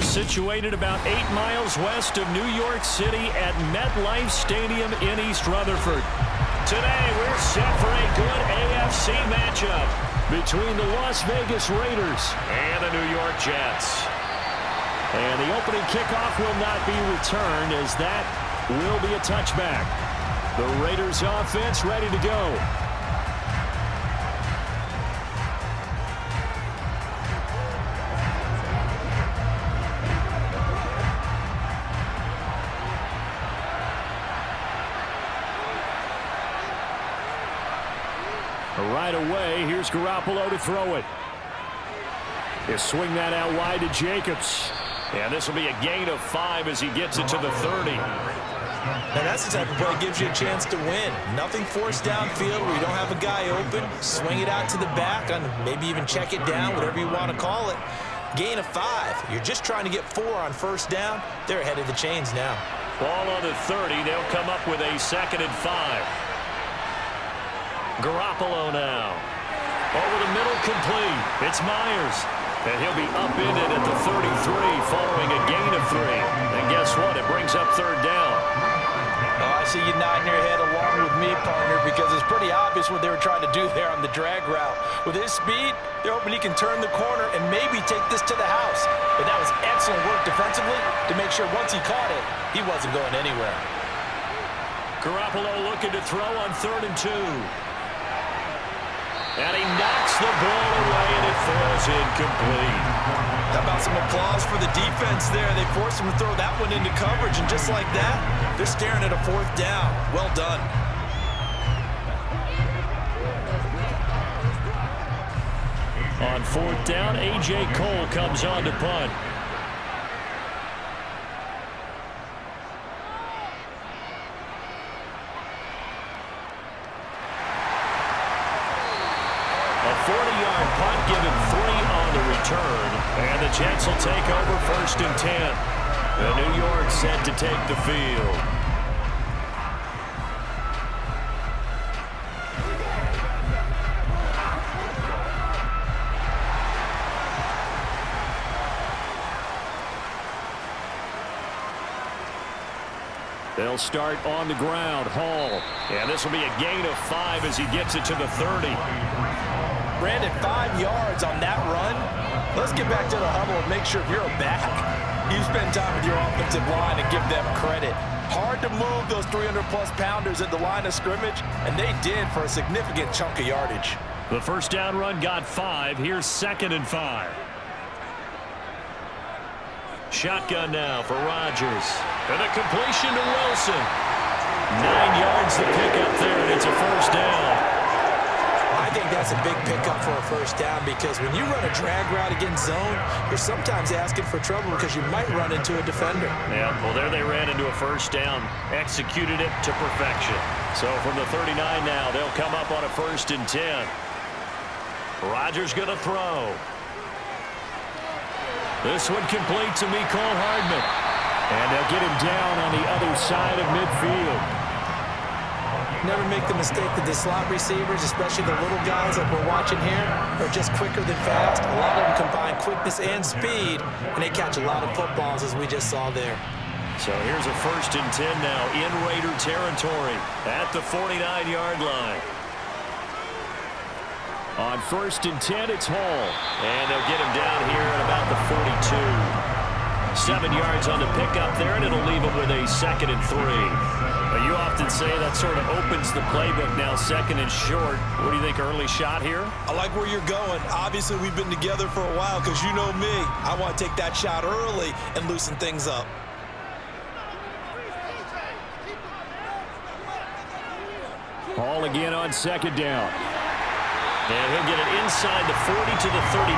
situated about 8 miles west of New York City at MetLife Stadium in East Rutherford. Today, we're set for a good AFC matchup between the Las Vegas Raiders and the New York Jets. And the opening kickoff will not be returned, as that will be a touchback. The Raiders offense ready to go. Right away, here's Garoppolo to throw it. He'll swing that out wide to Jacobs. And this will be a gain of 5 as he gets it to the 30. And that's the type of play that gives you a chance to win. Nothing forced downfield where you don't have a guy open. Swing it out to the back, and maybe even check it down, whatever you want to call it. Gain of 5. You're just trying to get 4 on first down. They're ahead of the chains now. Ball on the 30. They'll come up with a 2nd and 5. Garoppolo now. Over the middle, complete. It's Myers. And he'll be upended at the 33 following a gain of 3. And guess what? It brings up 3rd down. Oh, I see you nodding your head along with me, partner, because it's pretty obvious what they were trying to do there on the drag route. With his speed, they're hoping he can turn the corner and maybe take this to the house. But that was excellent work defensively to make sure once he caught it, he wasn't going anywhere. Garoppolo looking to throw on 3rd and 2. And he knocks the ball away, and it falls incomplete. How about some applause for the defense there? They forced him to throw that one into coverage, and just like that, they're staring at a 4th down. Well done. On 4th down, A.J. Cole comes on to punt. A 40-yard punt, give him 3 on the return. And the Jets will take over 1st and 10. The New York set to take the field. They'll start on the ground. Hall. And this will be a gain of 5 as he gets it to the 30. Brandon, 5 yards on that run. Let's get back to the huddle and make sure if you're a back, you spend time with your offensive line and give them credit. Hard to move those 300-plus pounders at the line of scrimmage, and they did for a significant chunk of yardage. The first down run got 5. Here's 2nd and 5. Shotgun now for Rodgers. And a completion to Wilson. 9 yards to pick up there, and it's a 1st down. I think that's a big pickup for a 1st down, because when you run a drag route against zone, you're sometimes asking for trouble because you might run into a defender. Yeah, well, there they ran into a 1st down, executed it to perfection. So from the 39 now, they'll come up on a 1st and 10. Rodgers going to throw. This one complete to Mecole Hardman. And they'll get him down on the other side of midfield. Never make the mistake that the slot receivers, especially the little guys like we're watching here, are just quicker than fast. A lot of them combine quickness and speed, and they catch a lot of footballs, as we just saw there. So here's a 1st and 10 now in Raider territory at the 49-yard line. On 1st and 10, it's Hall. And they'll get him down here at about the 42. 7 yards on the pickup there, and it'll leave him with a 2nd and 3. You often say that sort of opens the playbook now, 2nd and short. What do you think, early shot here? I like where you're going. Obviously, we've been together for a while, because you know me. I want to take that shot early and loosen things up. Hall again on 2nd down. And he'll get it inside the 40 to the 39.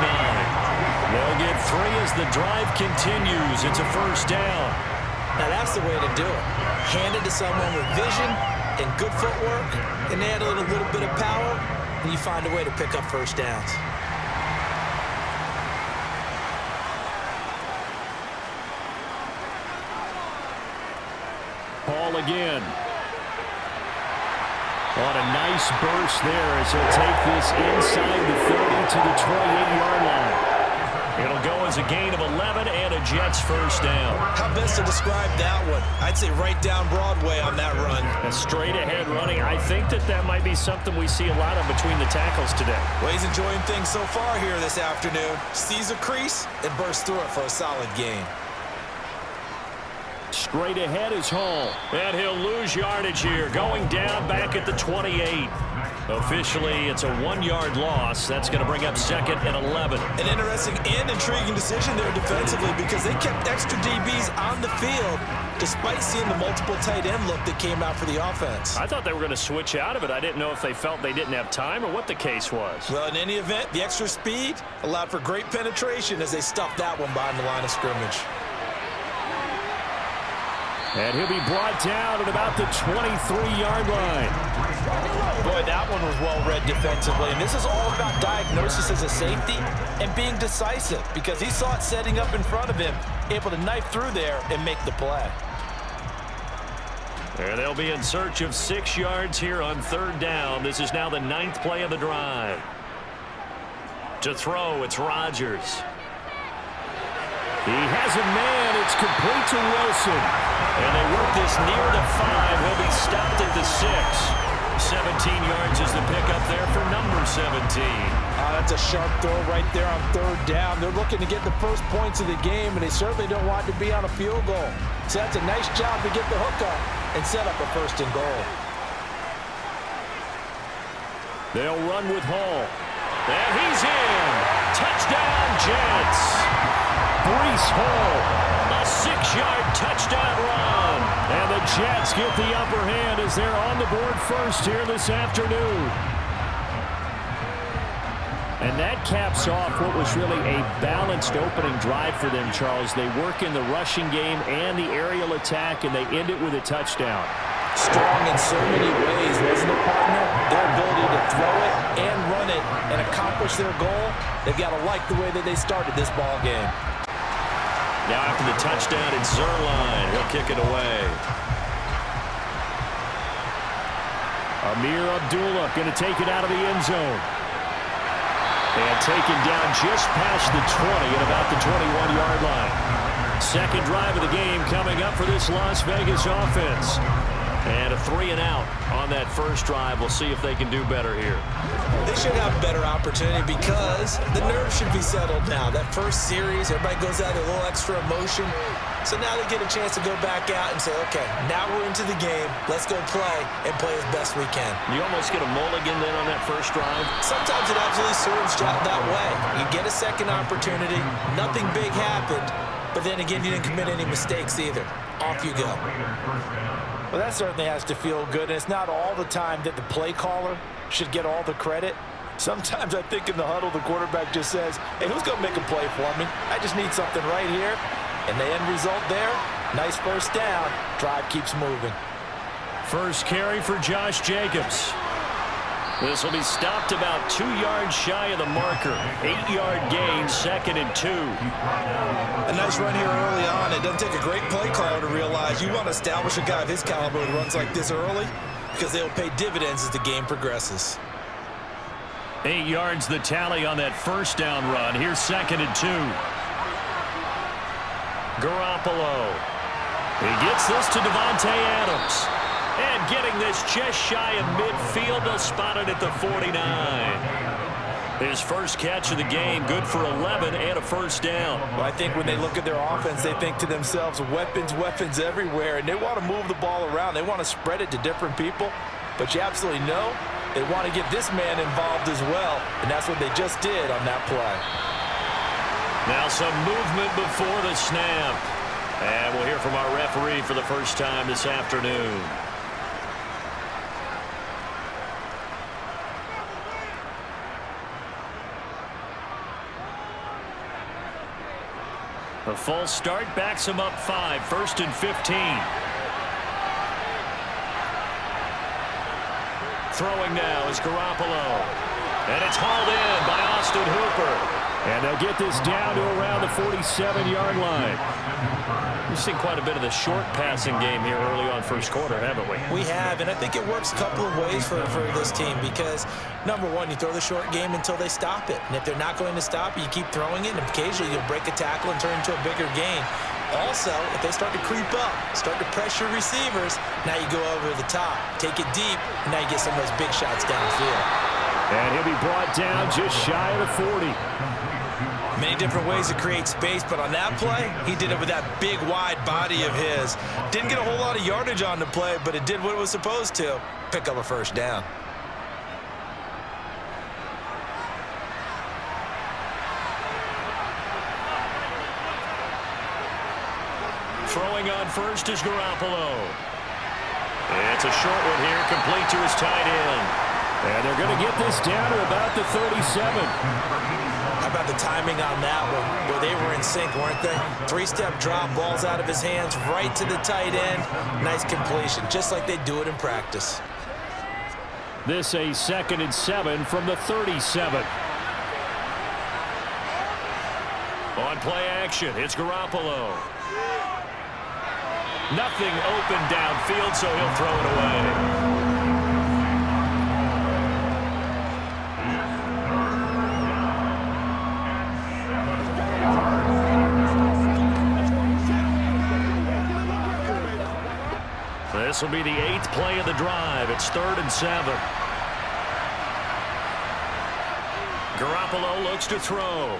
They'll get 3 as the drive continues. It's a 1st down. Now that's the way to do it. Hand it to someone with vision and good footwork, and add a little bit of power, and you find a way to pick up 1st downs. Paul again. On a nice burst there as he'll take this inside the 30 to the 28-yard line. It'll go as a gain of 11 and a Jets first down. How best to describe that one? I'd say right down Broadway on that run. A straight ahead running. I think that might be something we see a lot of between the tackles today. Well, he's enjoying things so far here this afternoon. Sees a crease and bursts through it for a solid gain. Straight ahead is Hall. And he'll lose yardage here. Going down back at the 28. Officially, it's a 1-yard loss. That's going to bring up 2nd and 11. An interesting and intriguing decision there defensively because they kept extra DBs on the field despite seeing the multiple tight end look that came out for the offense. I thought they were going to switch out of it. I didn't know if they felt they didn't have time or what the case was. Well, in any event, the extra speed allowed for great penetration as they stuffed that one behind the line of scrimmage. And he'll be brought down at about the 23-yard line. Boy, that one was well-read defensively. And this is all about diagnosis as a safety and being decisive because he saw it setting up in front of him, able to knife through there and make the play. And they'll be in search of 6 yards here on 3rd down. This is now the 9th play of the drive. To throw, it's Rodgers. He has a man. It's complete to Wilson. And they work this near the 5. He'll be stopped at the 6. 17 yards is the pickup there for number 17. That's a sharp throw right there on 3rd down. They're looking to get the first points of the game, and they certainly don't want to be on a field goal. So that's a nice job to get the hook up and set up a 1st and goal. They'll run with Hall. And he's in. Touchdown, Jets. Breece Hall, a 6-yard touchdown run. And the Jets get the upper hand as they're on the board first here this afternoon. And that caps off what was really a balanced opening drive for them, Charles. They work in the rushing game and the aerial attack, and they end it with a touchdown. Strong in so many ways, wasn't it, partner? Their ability to throw it and run it and accomplish their goal, they've got to like the way that they started this ball game. Now after the touchdown, it's Zerline. He'll kick it away. Amir Abdullah going to take it out of the end zone. And taken down just past the 20 at about the 21-yard line. 2nd drive of the game coming up for this Las Vegas offense. And a 3-and-out on that first drive. We'll see if they can do better here. They should have a better opportunity because the nerves should be settled now. That first series, everybody goes out with a little extra emotion. So now they get a chance to go back out and say, okay, now we're into the game. Let's go play and play as best we can. You almost get a mulligan then on that first drive? Sometimes it absolutely serves that way. You get a second opportunity. Nothing big happened. But then again, you didn't commit any mistakes either. Off you go. Well, that certainly has to feel good. And it's not all the time that the play caller should get all the credit. Sometimes I think in the huddle, the quarterback just says, hey, who's going to make a play for me? I just need something right here. And the end result there, nice first down. Drive keeps moving. First carry for Josh Jacobs. This will be stopped about 2 yards shy of the marker. 8-yard gain, 2nd and 2. A nice run here early on. It doesn't take a great play caller to realize you want to establish a guy of his caliber who runs like this early because they'll pay dividends as the game progresses. 8 yards the tally on that first down run. Here's 2nd and 2. Garoppolo. He gets this to Devontae Adams. And getting this just shy of midfield, they'll spot it at the 49. His first catch of the game, good for 11 and a first down. Well, I think when they look at their offense, they think to themselves, weapons, weapons everywhere, and they want to move the ball around. They want to spread it to different people, but you absolutely know they want to get this man involved as well, and that's what they just did on that play. Now some movement before the snap. And we'll hear from our referee for the first time this afternoon. A false start backs him up 5, 1st and 15. Throwing now is Garoppolo. And it's hauled in by Austin Hooper. And they'll get this down to around the 47-yard line. We've seen quite a bit of the short passing game here early on first quarter, haven't we? We have, and I think it works a couple of ways for this team because, number one, you throw the short game until they stop it. And if they're not going to stop it, you keep throwing it, and occasionally you'll break a tackle and turn into a bigger gain. Also, if they start to creep up, start to pressure receivers, now you go over the top, take it deep, and now you get some of those big shots downfield. And he'll be brought down just shy of the 40. Many different ways to create space, but on that play, he did it with that big, wide body of his. Didn't get a whole lot of yardage on the play, but it did what it was supposed to. Pick up a first down. Throwing on first is Garoppolo. It's a short one here, complete to his tight end. And they're going to get this down to about the 37. How about the timing on that one, where they were in sync, weren't they? Three-step drop, balls out of his hands, right to the tight end. Nice completion, just like they do it in practice. This a 2nd and 7 from the 37. On play action, it's Garoppolo. Nothing open downfield, so he'll throw it away. This will be the 8th play of the drive. It's 3rd and 7. Garoppolo looks to throw.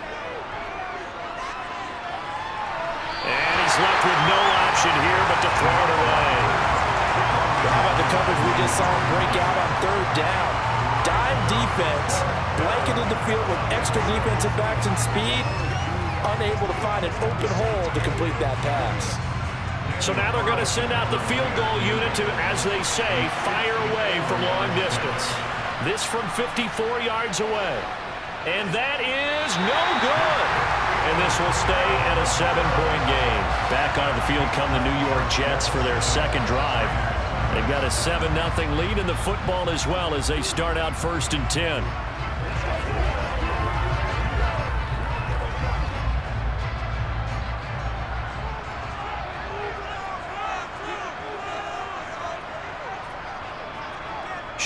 And he's left with no option here but to throw it away. How about the coverage we just saw him break out on 3rd down? Dime defense, blanketed the field with extra defensive backs and speed, unable to find an open hole to complete that pass. So now they're going to send out the field goal unit to, as they say, fire away from long distance. This from 54 yards away. And that is no good. And this will stay at a 7-point game. Back onto the field come the New York Jets for their second drive. They've got a 7-0 lead in the football as well as they start out 1st and 10.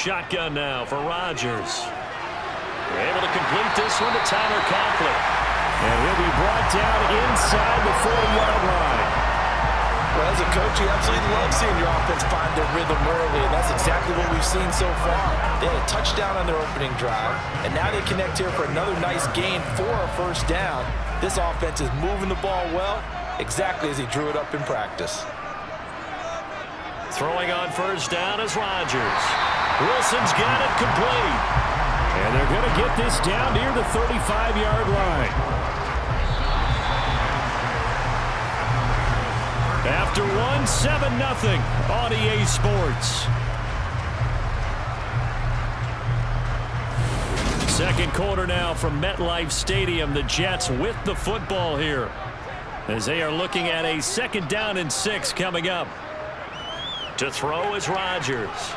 Shotgun now for Rodgers. They're able to complete this one to Tyler Conklin. And he'll be brought down inside the 40-yard line. Well, as a coach, you absolutely love seeing your offense find their rhythm early, and that's exactly what we've seen so far. They had a touchdown on their opening drive, and now they connect here for another nice gain for a first down. This offense is moving the ball well, exactly as he drew it up in practice. Throwing on first down is Rodgers. Wilson's got it complete. And they're going to get this down near the 35-yard line. After one, 7-0 on EA Sports. Second quarter now from MetLife Stadium. The Jets with the football here as they are looking at a 2nd down and 6 coming up. To throw is Rodgers.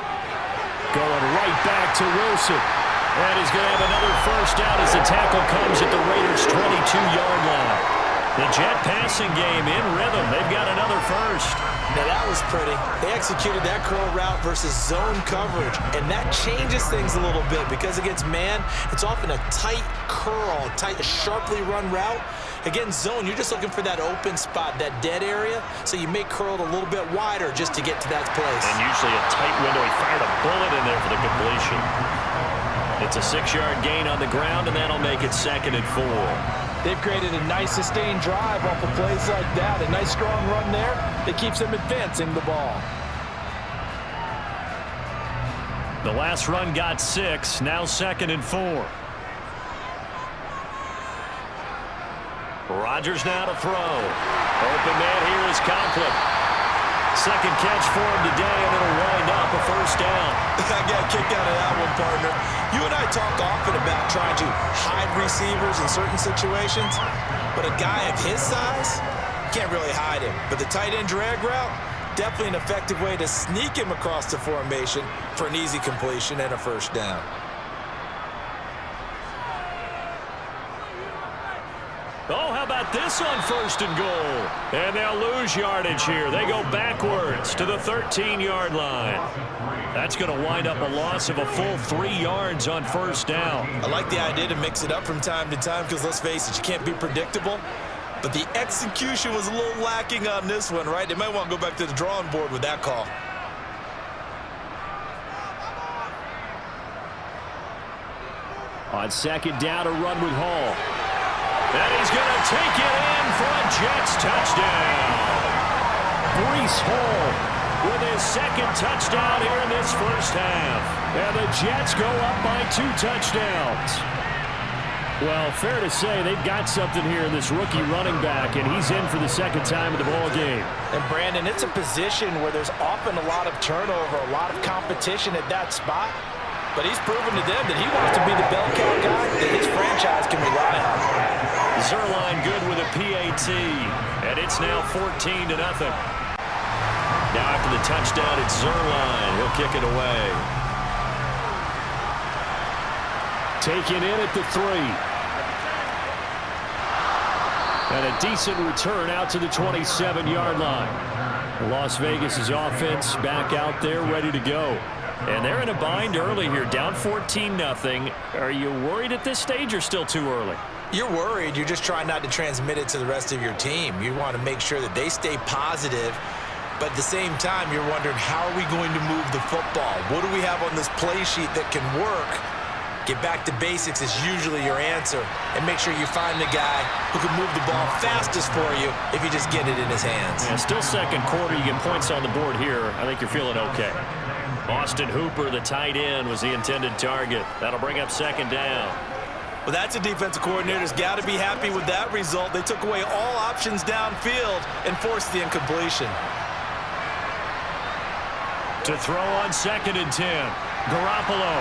Going right back to Wilson. And he's going to have another first down as the tackle comes at the Raiders' 22-yard line. The Jet passing game in rhythm. They've got another first. Now that was pretty. They executed that curl route versus zone coverage, and that changes things a little bit because against man, it's often a tight curl, a sharply run route. Against zone, you're just looking for that open spot, that dead area, so you may curl it a little bit wider just to get to that place. And usually a tight window. He fired a bullet in there for the completion. It's a 6-yard gain on the ground, and that'll make it 2nd and 4. They've created a nice sustained drive off of plays like that. A nice strong run there that keeps them advancing the ball. The last run got 6, now 2nd and 4. Rodgers now to throw. Open man here is Conklin. Second catch for him today, and it'll wind up a first down. I got a kick out of that one, partner. You and I talk often about trying to hide receivers in certain situations, but a guy of his size, you can't really hide him. But the tight end drag route, definitely an effective way to sneak him across the formation for an easy completion and a first down. pass on 1st and goal. And they'll lose yardage here. They go backwards to the 13-yard line. That's going to wind up a loss of a full 3 yards on 1st down. I like the idea to mix it up from time to time because, let's face it, you can't be predictable. But the execution was a little lacking on this one, right? They might want to go back to the drawing board with that call. On 2nd down, a run with Hall. And he's going to take it in for a Jets touchdown. Breece Hall with his 2nd touchdown here in this 1st half. And the Jets go up by 2 touchdowns. Well, fair to say they've got something here in this rookie running back, and he's in for the 2nd time of the ball game. And, Brandon, it's a position where there's often a lot of turnover, a lot of competition at that spot. But he's proven to them that he wants to be the bell cow guy that his franchise can rely on. Zerline good with a PAT, and it's now 14-0. Now after the touchdown, it's Zerline. He'll kick it away. Taken in at the 3. And a decent return out to the 27-yard line. Las Vegas' offense back out there ready to go. And they're in a bind early here, down 14-0. Are you worried at this stage or still too early? You're worried. You're just trying not to transmit it to the rest of your team. You want to make sure that they stay positive. But at the same time, you're wondering, how are we going to move the football? What do we have on this play sheet that can work? Get back to basics is usually your answer. And make sure you find the guy who can move the ball fastest for you if you just get it in his hands. Yeah, still 2nd quarter. You get points on the board here. I think you're feeling okay. Austin Hooper, the tight end, was the intended target. That'll bring up 2nd down. Well, that's a defensive coordinator's got to be happy with that result. They took away all options downfield and forced the incompletion. To throw on 2nd and 10. Garoppolo.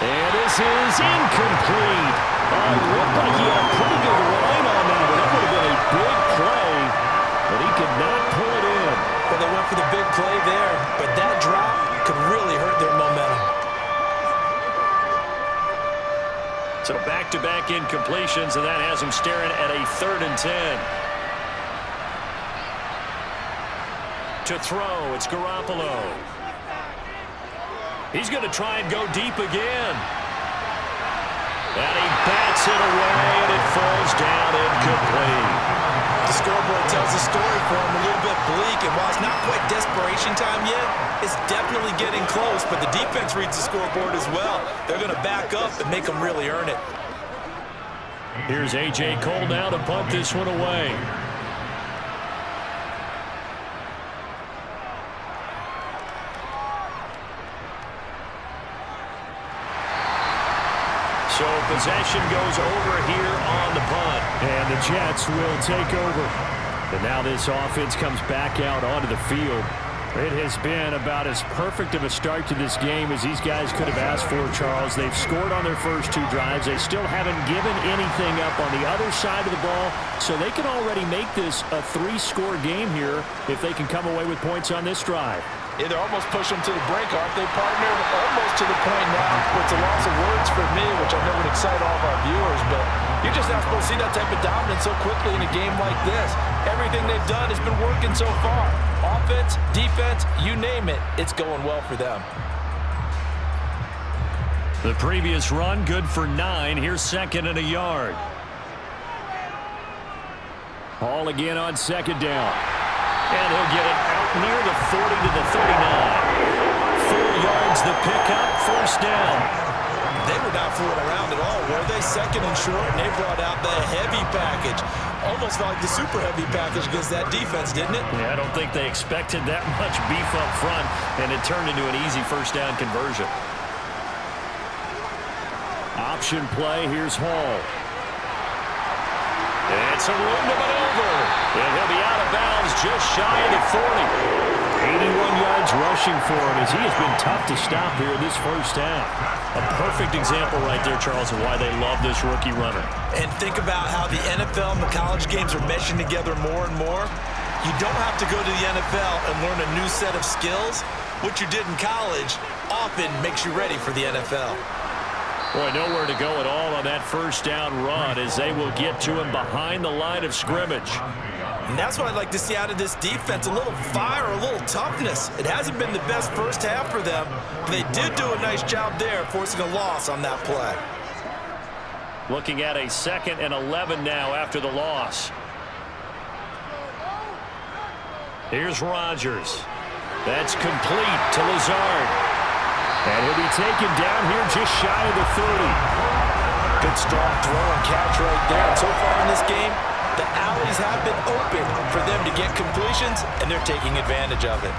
And this is incomplete. Looked like he had a pretty good line on that one. That would have been a big play, but he could not pull it in. Well, they went for the big play there, but that drop could really hurt their momentum. So back-to-back incompletions, and that has him staring at a 3rd and 10. To throw, it's Garoppolo. He's going to try and go deep again. And he bats it away, and it falls down incomplete. The scoreboard tells the story for him, a little bit bleak, and while it's not quite desperation time yet, it's definitely getting close, but the defense reads the scoreboard as well. They're going to back up and make them really earn it. Here's A.J. Cole now to punt this one away. So possession goes over here on the punt. And the Jets will take over. And now this offense comes back out onto the field. It has been about as perfect of a start to this game as these guys could have asked for, Charles. They've scored on their first 2 drives. They still haven't given anything up on the other side of the ball, so they can already make this a 3-score game here if they can come away with points on this drive. Yeah, they're almost pushing them to the brink, aren't they, partner? Almost to the point now where it's a loss of words for me, which I know would excite all of our viewers, but you're just not supposed to see that type of dominance so quickly in a game like this. Everything they've done has been working so far. Offense, defense, you name it, it's going well for them. The previous run, good for 9. Here's 2nd and a yard. Hall again on 2nd down. And he'll get it out near the 40 to the 39. 4 yards the pickup, 1st down. They were not fooling around at all, were they? 2nd and short, and they brought out the heavy package. Almost like the super heavy package against that defense, didn't it? Yeah, I don't think they expected that much beef up front, and it turned into an easy 1st down conversion. Option play, here's Hall. It's a room to maneuver, and he'll be out of bounds just shy of the 40. 81 yards rushing for him as he has been tough to stop here in this 1st half. A perfect example right there, Charles, of why they love this rookie runner. And think about how the NFL and the college games are meshing together more and more. You don't have to go to the NFL and learn a new set of skills. What you did in college often makes you ready for the NFL. Boy, nowhere to go at all on that first down run as they will get to him behind the line of scrimmage. And that's what I'd like to see out of this defense, a little fire, a little toughness. It hasn't been the best first half for them, but they did do a nice job there forcing a loss on that play. Looking at a 2nd and 11 now after the loss. Here's Rodgers. That's complete to Lazard. And he'll be taken down here just shy of the 30. Good strong throw and catch right there. And so far in this game, the alleys have been open for them to get completions, and they're taking advantage of it.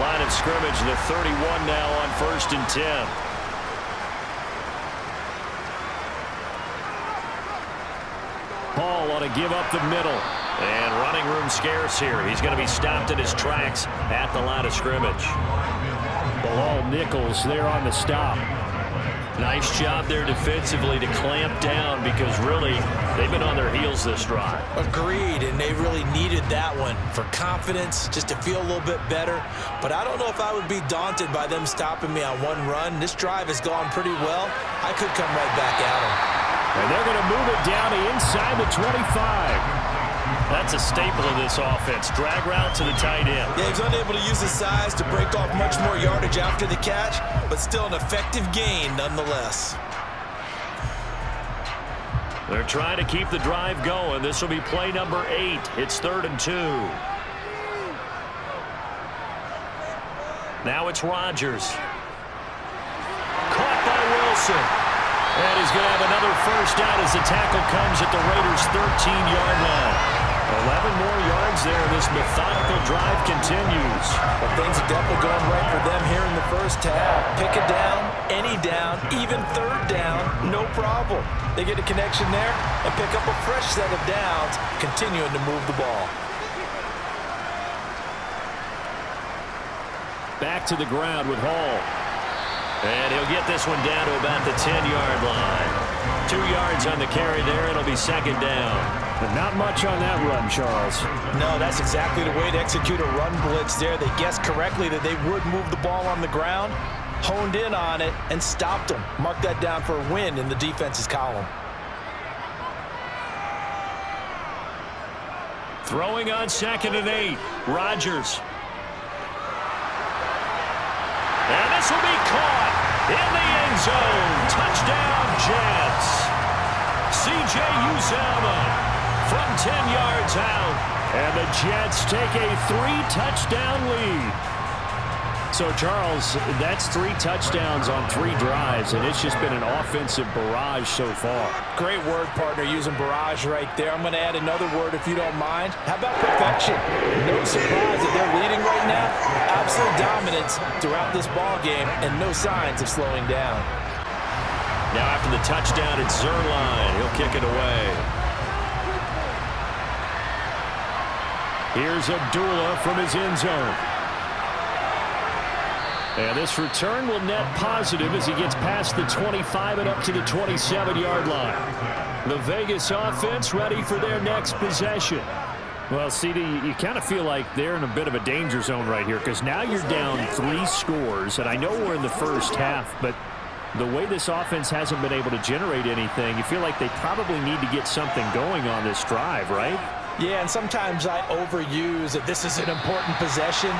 Line of scrimmage, the 31 now on 1st and 10. Paul ought to give up the middle. And running room scarce here. He's going to be stopped in his tracks at the line of scrimmage. Bilal Nichols there on the stop. Nice job there defensively to clamp down because really they've been on their heels this drive. Agreed, and they really needed that one for confidence, just to feel a little bit better. But I don't know if I would be daunted by them stopping me on one run. This drive has gone pretty well. I could come right back at them. And they're going to move it down to inside the 25. That's a staple of this offense. Drag route to the tight end. Yeah, he's unable to use his size to break off much more yardage after the catch, but still an effective gain nonetheless. They're trying to keep the drive going. This will be play number 8. It's 3rd and 2. Now it's Rodgers. Caught by Wilson. And he's going to have another first down as the tackle comes at the Raiders' 13-yard line. 11 more yards there. This methodical drive continues. Well, things are definitely going right for them here in the first half. Pick a down, any down, even 3rd down, no problem. They get a connection there and pick up a fresh set of downs, continuing to move the ball. Back to the ground with Hall. And he'll get this one down to about the 10-yard line. 2 yards on the carry there. It'll be 2nd down. But not much on that run, Charles. No, that's exactly the way to execute a run blitz there. They guessed correctly that they would move the ball on the ground, honed in on it, and stopped them. Mark that down for a win in the defense's column. Throwing on 2nd and 8. Rodgers. And this will be caught in the end zone. Touchdown, Jets. C.J. Uzomah from 10 yards out. And the Jets take a 3-touchdown lead. So, Charles, that's 3 touchdowns on 3 drives, and it's just been an offensive barrage so far. Great word, partner, using barrage right there. I'm going to add another word if you don't mind. How about perfection? No surprise that they're leading right now. Absolute dominance throughout this ball game, and no signs of slowing down. Now after the touchdown, it's Zuerlein. He'll kick it away. Here's Abdullah from his end zone. And this return will net positive as he gets past the 25 and up to the 27-yard line. The Vegas offense ready for their next possession. Well, CD, you kind of feel like they're in a bit of a danger zone right here because now you're down 3 scores, and I know we're in the first half, but the way this offense hasn't been able to generate anything, you feel like they probably need to get something going on this drive, right? Yeah, and sometimes I overuse that this is an important possession.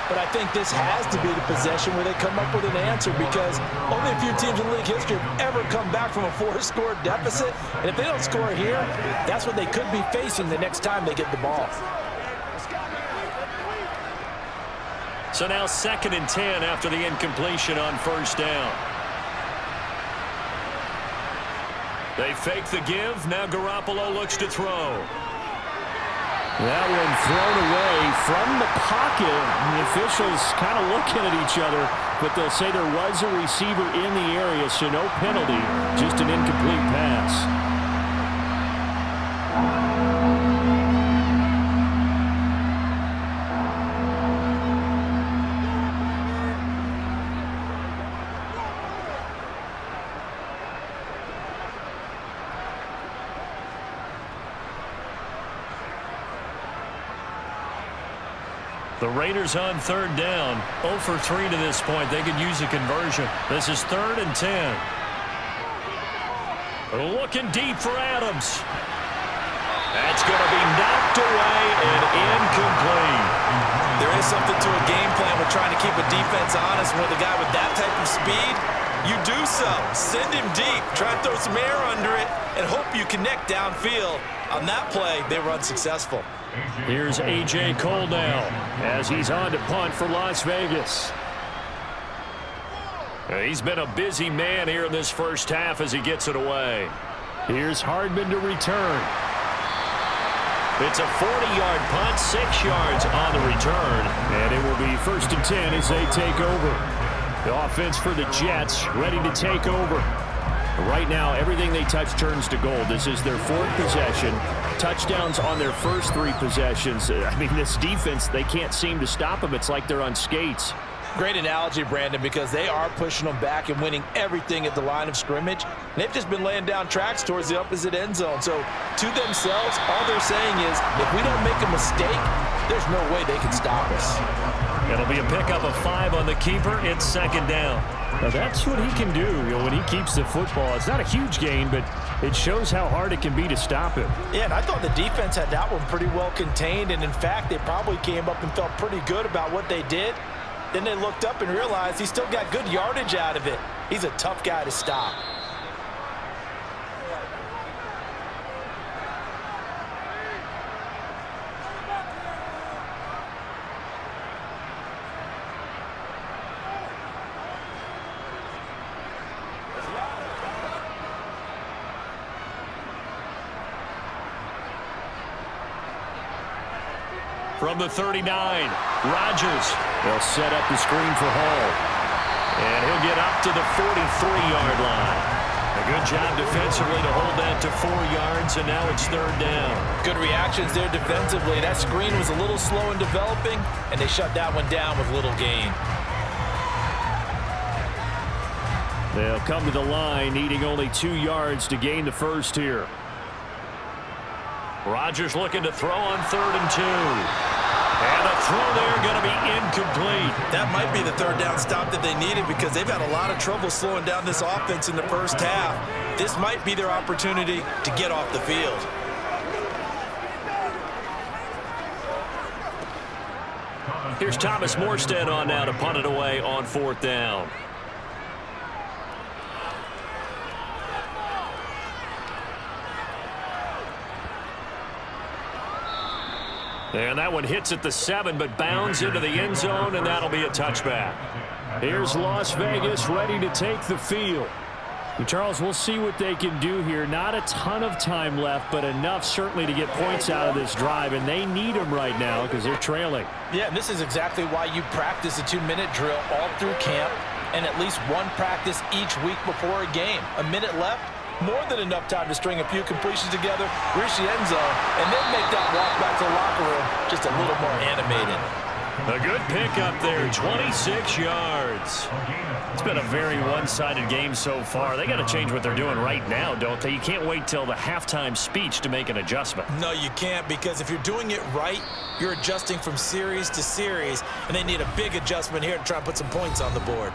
But I think this has to be the possession where they come up with an answer because only a few teams in league history have ever come back from a 4-score deficit. And if they don't score here, that's what they could be facing the next time they get the ball. So now 2nd and 10 after the incompletion on first down. They fake the give. Now Garoppolo looks to throw. That one thrown away from the pocket. The officials kind of looking at each other, but they'll say there was a receiver in the area, so no penalty, just an incomplete pass. The Raiders on third down. 0 for 3 to this point. They could use a conversion. This is 3rd and 10. Looking deep for Adams. That's going to be knocked away and incomplete. There is something to a game plan with trying to keep a defense honest. With a guy with that type of speed, you do so. Send him deep. Try to throw some air under it and hope you connect downfield. On that play, they were unsuccessful. Here's A.J. Cole now as he's on to punt for Las Vegas. He's been a busy man here in this first half as he gets it away. Here's Hardman to return. It's a 40-yard punt, 6 yards on the return, and it will be 1st and 10 as they take over. The offense for the Jets ready to take over. Right now, everything they touch turns to gold. This is their 4th possession. Touchdowns on their first 3 possessions. I mean, this defense, they can't seem to stop them. It's like they're on skates. Great analogy, Brandon, because they are pushing them back and winning everything at the line of scrimmage. They've just been laying down tracks towards the opposite end zone. So, to themselves, all they're saying is, if we don't make a mistake, there's no way they can stop us. It'll be a pickup of 5 on the keeper. It's 2nd down. Now that's what he can do, when he keeps the football. It's not a huge gain, but it shows how hard it can be to stop him. Yeah, and I thought the defense had that one pretty well contained. And, in fact, they probably came up and felt pretty good about what they did. Then they looked up and realized he still got good yardage out of it. He's a tough guy to stop. From the 39, Rodgers. They'll set up the screen for Hall. And he'll get up to the 43-yard line. A good job defensively to hold that to 4 yards, and now it's 3rd down. Good reactions there defensively. That screen was a little slow in developing, and they shut that one down with little gain. They'll come to the line, needing only 2 yards to gain the first here. Rodgers looking to throw on 3rd and 2. And a throw there going to be incomplete. That might be the 3rd down stop that they needed because they've had a lot of trouble slowing down this offense in the first half. This might be their opportunity to get off the field. Here's Thomas Morstead on now to punt it away on 4th down. And that one hits at the 7, but bounds into the end zone, and that'll be a touchback. Here's Las Vegas ready to take the field. And Charles, we'll see what they can do here. Not a ton of time left, but enough certainly to get points out of this drive, and they need them right now because they're trailing. Yeah, and this is exactly why you practice a 2-minute drill all through camp and at least one practice each week before a game. A minute left. More than enough time to string a few completions together, reach the end zone, and then make that walk back to the locker room just a little more animated. A good pickup there, 26 yards. It's been a very one-sided game so far. They got to change what they're doing right now, don't they? You can't wait till the halftime speech to make an adjustment. No, you can't, because if you're doing it right, you're adjusting from series to series, and they need a big adjustment here to try and put some points on the board.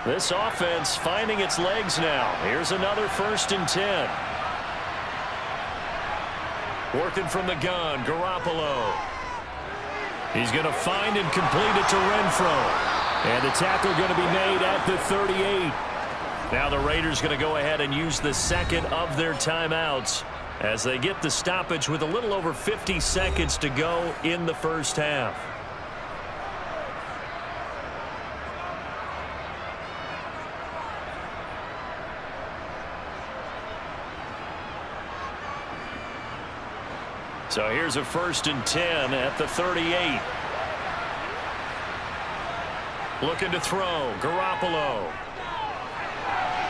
This offense finding its legs now. Here's another 1st and 10. Working from the gun, Garoppolo. He's going to find and complete it to Renfro. And the tackle going to be made at the 38. Now the Raiders going to go ahead and use the 2nd of their timeouts as they get the stoppage with a little over 50 seconds to go in the first half. So here's a 1st and 10 at the 38. Looking to throw, Garoppolo.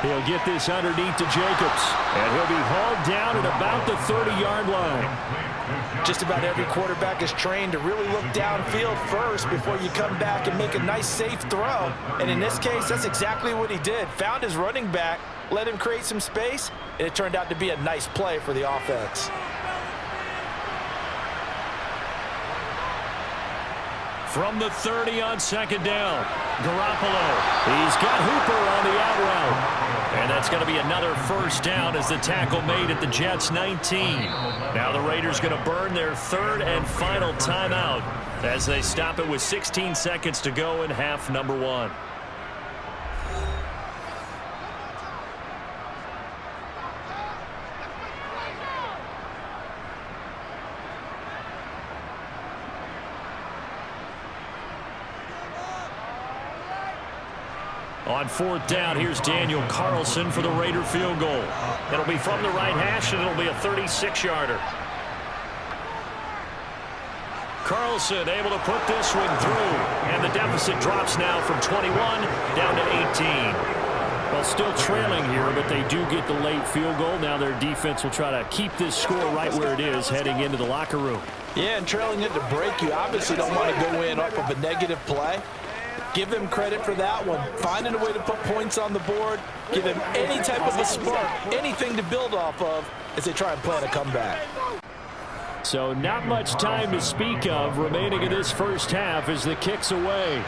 He'll get this underneath to Jacobs, and he'll be hauled down at about the 30-yard line. Just about every quarterback is trained to really look downfield first before you come back and make a nice, safe throw. And in this case, that's exactly what he did. Found his running back, let him create some space, and it turned out to be a nice play for the offense. From the 30 on second down, Garoppolo. He's got Hooper on the out route. And that's going to be another first down as the tackle made at the Jets' 19. Now the Raiders going to burn their third and final timeout as they stop it with 16 seconds to go in half number 1. On fourth down, here's Daniel Carlson for the Raider field goal. It'll be from the right hash, and it'll be a 36-yarder. Carlson able to put this one through, and the deficit drops now from 21 down to 18. Well, still trailing here, but they do get the late field goal. Now their defense will try to keep this score right where it is heading into the locker room. Yeah, and trailing it to break, you obviously don't want to go in off of a negative play. Give them credit for that one. Finding a way to put points on the board. Give them any type of a spark, anything to build off of as they try and plan a comeback. So not much time to speak of remaining in this first half as the kick's away.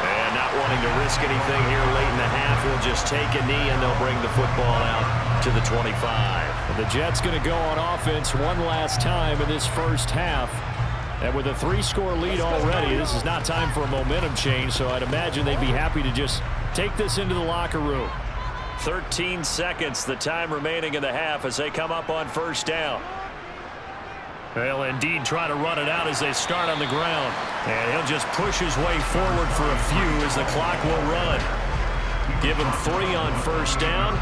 And not wanting to risk anything here late in the half, he'll just take a knee and they'll bring the football out to the 25. The Jets going to go on offense one last time in this first half. And with a 3-score lead already, this is not time for a momentum change, so I'd imagine they'd be happy to just take this into the locker room. 13 seconds, the time remaining in the half as they come up on first down. They'll indeed try to run it out as they start on the ground. And he'll just push his way forward for a few as the clock will run. Give him 3 on first down.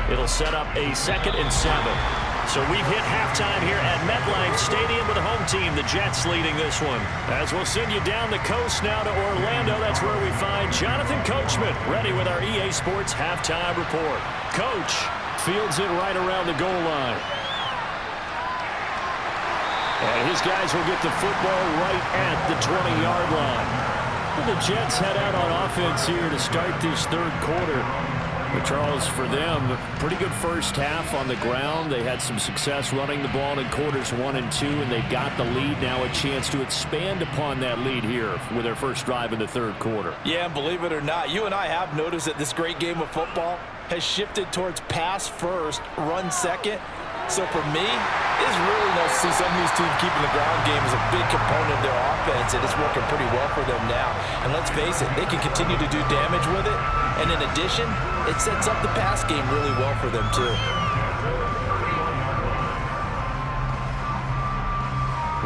It'll set up a 2nd and 7. So we've hit halftime here at MetLife Stadium with the home team, the Jets, leading this one. As we'll send you down the coast now to Orlando, that's where we find Jonathan Coachman, ready with our EA Sports halftime report. Coach fields it right around the goal line. And his guys will get the football right at the 20-yard line. And the Jets head out on offense here to start this third quarter. But Charles, for them, pretty good first half on the ground. They had some success running the ball in quarters 1 and 2, and they got the lead. Now a chance to expand upon that lead here with their first drive in the third quarter. Yeah, believe it or not, you and I have noticed that this great game of football has shifted towards pass first, run second. So for me, it's really nice to see some of these teams keeping the ground game as a big component of their offense, and it's working pretty well for them now. And let's face it, they can continue to do damage with it. And in addition, it sets up the pass game really well for them too.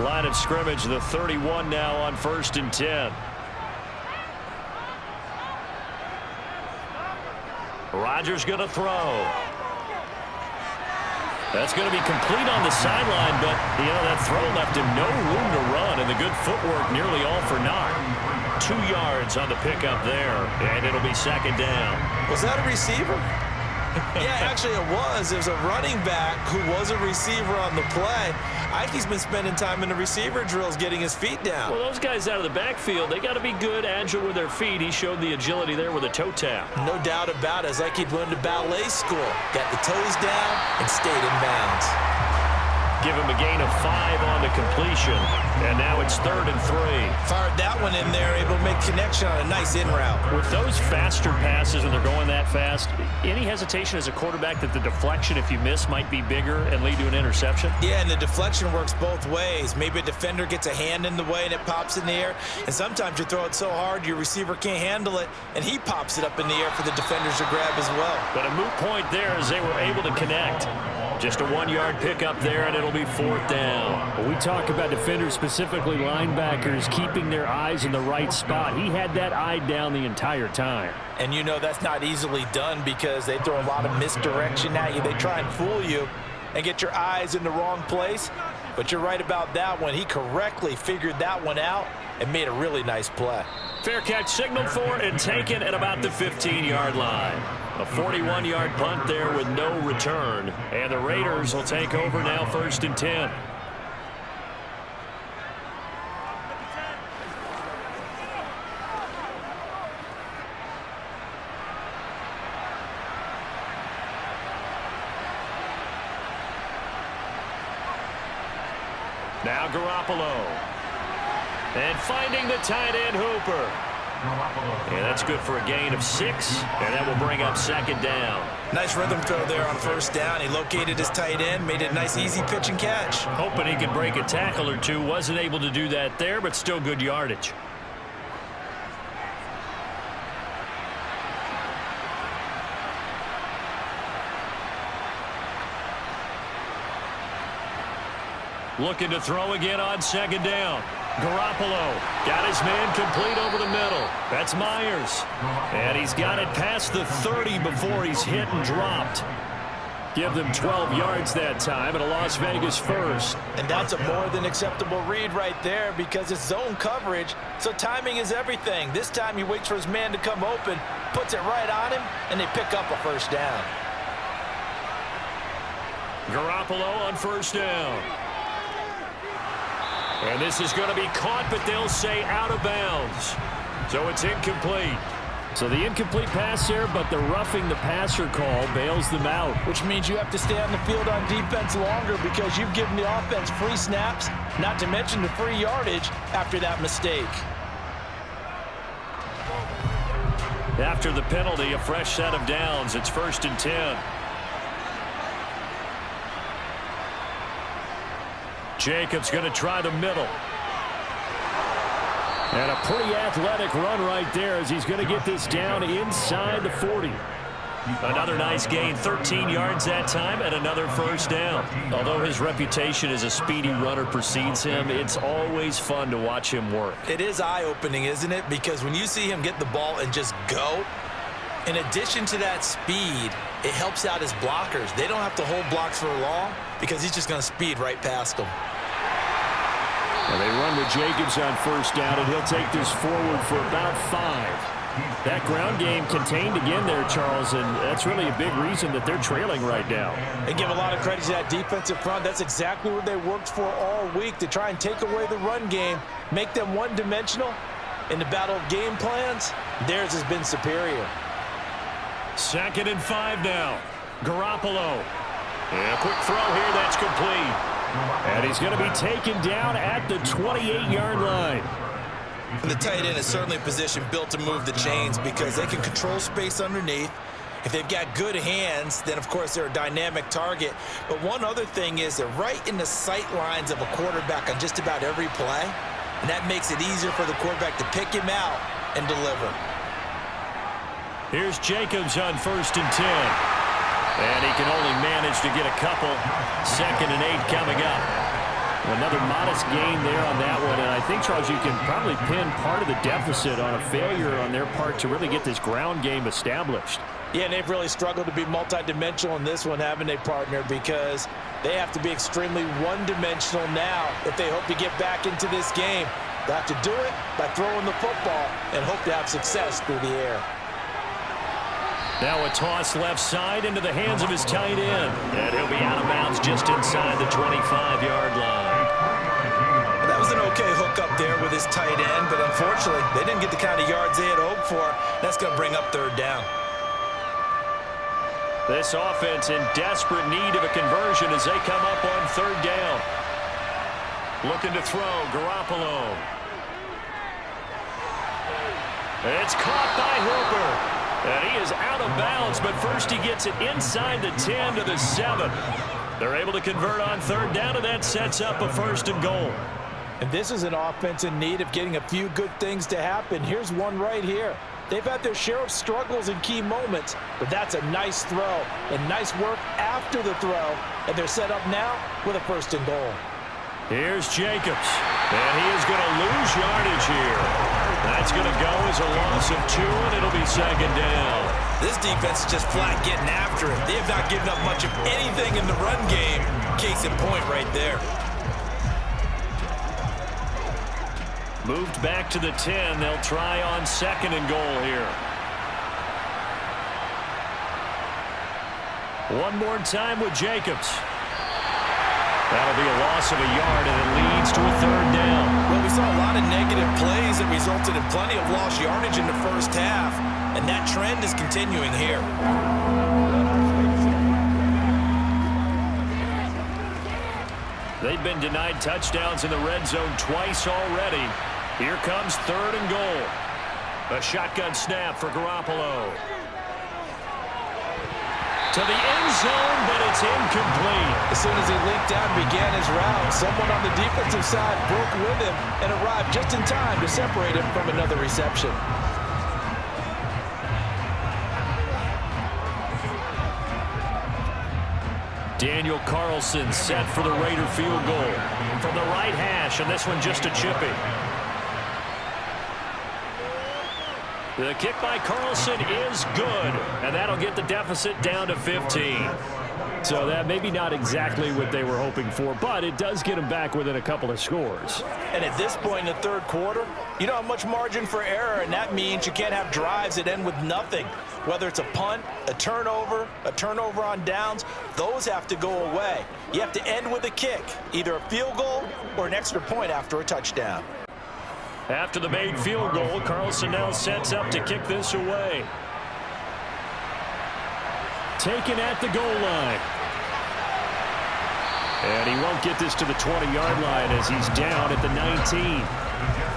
Line of scrimmage, the 31 now on 1st and 10. Rodgers going to throw. That's going to be complete on the sideline, but, that throw left him no room to run, and the good footwork nearly all for naught. 2 yards on the pickup there, and it'll be 2nd down. Was that a receiver? Yeah, actually it was. There's a running back who was a receiver on the play. Ike's been spending time in the receiver drills getting his feet down. Well, those guys out of the backfield, they got to be good, agile with their feet. He showed the agility there with a toe tap. No doubt about it. It's like he'd went to ballet school. Got the toes down and stayed in bounds. Give him a gain of 5 on the completion. And now it's 3rd and 3. Fired that one in there, able to make connection on a nice in route. With those faster passes and they're going that fast, any hesitation as a quarterback that the deflection, if you miss, might be bigger and lead to an interception? Yeah, and the deflection works both ways. Maybe a defender gets a hand in the way and it pops in the air. And sometimes you throw it so hard your receiver can't handle it, and he pops it up in the air for the defenders to grab as well. But a moot point there as they were able to connect. Just a 1-yard pickup there, and it'll be 4th down. Well, we talk about defenders, specifically linebackers, keeping their eyes in the right spot. He had that eye down the entire time. And that's not easily done because they throw a lot of misdirection at you. They try and fool you and get your eyes in the wrong place. But you're right about that one. He correctly figured that one out and made a really nice play. Fair catch signaled for and taken at about the 15-yard line. A 41-yard punt there with no return. And the Raiders will take over now, 1st and 10. Now Garoppolo. And finding the tight end Hooper. And that's good for a gain of 6. And that will bring up 2nd down. Nice rhythm throw there on 1st down. He located his tight end, made it a nice easy pitch and catch. Hoping he could break a tackle or two. Wasn't able to do that there, but still good yardage. Looking to throw again on 2nd down. Garoppolo got his man complete over the middle. That's Myers. And he's got it past the 30 before he's hit and dropped. Give them 12 yards that time and a Las Vegas first. And that's a more than acceptable read right there because it's zone coverage, so timing is everything. This time he waits for his man to come open, puts it right on him, and they pick up a 1st down. Garoppolo on 1st down. And this is going to be caught, but they'll say out of bounds. So it's incomplete. So the incomplete pass there, but the roughing the passer call bails them out. Which means you have to stay on the field on defense longer because you've given the offense free snaps, not to mention the free yardage after that mistake. After the penalty, a fresh set of downs. It's 1st and 10. Jacobs going to try the middle. And a pretty athletic run right there as he's going to get this down inside the 40. Another nice gain, 13 yards that time, and another 1st down. Although his reputation as a speedy runner precedes him, it's always fun to watch him work. It is eye-opening, isn't it? Because when you see him get the ball and just go, in addition to that speed, it helps out his blockers. They don't have to hold blocks for long because he's just going to speed right past them. Well, they run with Jacobs on 1st down, and he'll take this forward for about 5. That ground game contained again there, Charles, and that's really a big reason that they're trailing right now. They give a lot of credit to that defensive front. That's exactly what they worked for all week, to try and take away the run game, make them one-dimensional. In the battle of game plans, theirs has been superior. 2nd and 5 now. Garoppolo. And a quick throw here, that's complete. And he's going to be taken down at the 28-yard line. And the tight end is certainly a position built to move the chains because they can control space underneath. If they've got good hands, then of course they're a dynamic target. But one other thing is they're right in the sight lines of a quarterback on just about every play. And that makes it easier for the quarterback to pick him out and deliver. Here's Jacobs on 1st and 10. And he can only manage to get a couple. 2nd and 8 coming up. Another modest gain there on that one. And I think, Charles, you can probably pin part of the deficit on a failure on their part to really get this ground game established. Yeah, and they've really struggled to be multidimensional in this one, haven't they, partner? Because they have to be extremely one-dimensional now if they hope to get back into this game. They have to do it by throwing the football and hope to have success through the air. Now a toss left side into the hands of his tight end. And he'll be out of bounds just inside the 25-yard line. That was an okay hook up there with his tight end, but unfortunately, they didn't get the kind of yards they had hoped for. That's going to bring up 3rd down. This offense in desperate need of a conversion as they come up on 3rd down. Looking to throw, Garoppolo. It's caught by Hooper. And he is out of bounds, but first he gets it inside the 10 to the 7. They're able to convert on 3rd down, and that sets up a 1st and goal. And this is an offense in need of getting a few good things to happen. Here's one right here. They've had their share of struggles in key moments, but that's a nice throw and nice work after the throw. And they're set up now with a 1st and goal. Here's Jacobs, and he is going to lose yardage here. That's going to go as a loss of 2, and it'll be 2nd down. This defense is just flat getting after it. They have not given up much of anything in the run game. Case in point right there. Moved back to the 10. They'll try on 2nd and goal here. One more time with Jacobs. That'll be a loss of a yard, and it leads to a 3rd down. Well, we saw a lot of negative plays that resulted in plenty of lost yardage in the first half, and that trend is continuing here. They've been denied touchdowns in the red zone twice already. Here comes 3rd and goal. A shotgun snap for Garoppolo. To the end zone, but it's incomplete. As soon as he leaked out and began his route, someone on the defensive side broke with him and arrived just in time to separate him from another reception. Daniel Carlson set for the Raider field goal from the right hash, and this one just a chippy. The kick by Carlson is good, and that'll get the deficit down to 15. So that maybe not exactly what they were hoping for, but it does get them back within a couple of scores. And at this point in the 3rd quarter, you don't have much margin for error, and that means you can't have drives that end with nothing. Whether it's a punt, a turnover on downs, those have to go away. You have to end with a kick, either a field goal or an extra point after a touchdown. After the made field goal, Carlson now sets up to kick this away. Taken at the goal line. And he won't get this to the 20-yard line as he's down at the 19.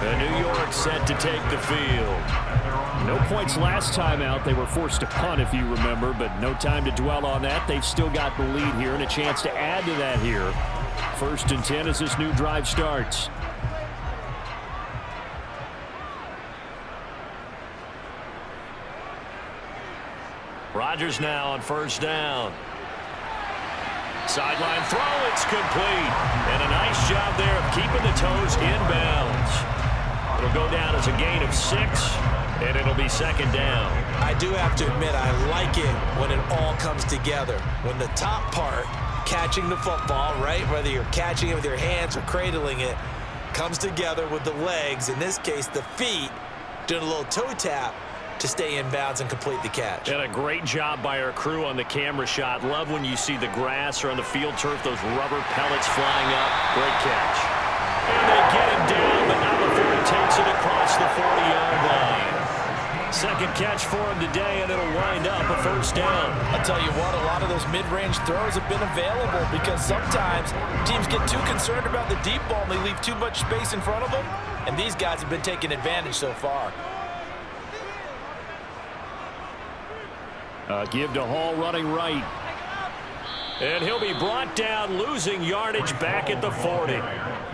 And New York set to take the field. No points last time out. They were forced to punt, if you remember, but no time to dwell on that. They've still got the lead here and a chance to add to that here. 1st and 10 as this new drive starts. Rodgers now on 1st down. Sideline throw, it's complete. And a nice job there of keeping the toes inbounds. It'll go down as a gain of 6, and it'll be 2nd down. I do have to admit, I like it when it all comes together. When the top part, catching the football, right, whether you're catching it with your hands or cradling it, comes together with the legs, in this case the feet, doing a little toe tap to stay in bounds and complete the catch. And a great job by our crew on the camera shot. Love when you see the grass or on the field turf, those rubber pellets flying up. Great catch. And they get him down, but not before he takes it across the 40-yard line. 2nd catch for him today, and it'll wind up a 1st down. I'll tell you what, a lot of those mid-range throws have been available because sometimes teams get too concerned about the deep ball and they leave too much space in front of them, and these guys have been taking advantage so far. Give to Hall running right. And he'll be brought down, losing yardage back at the 40.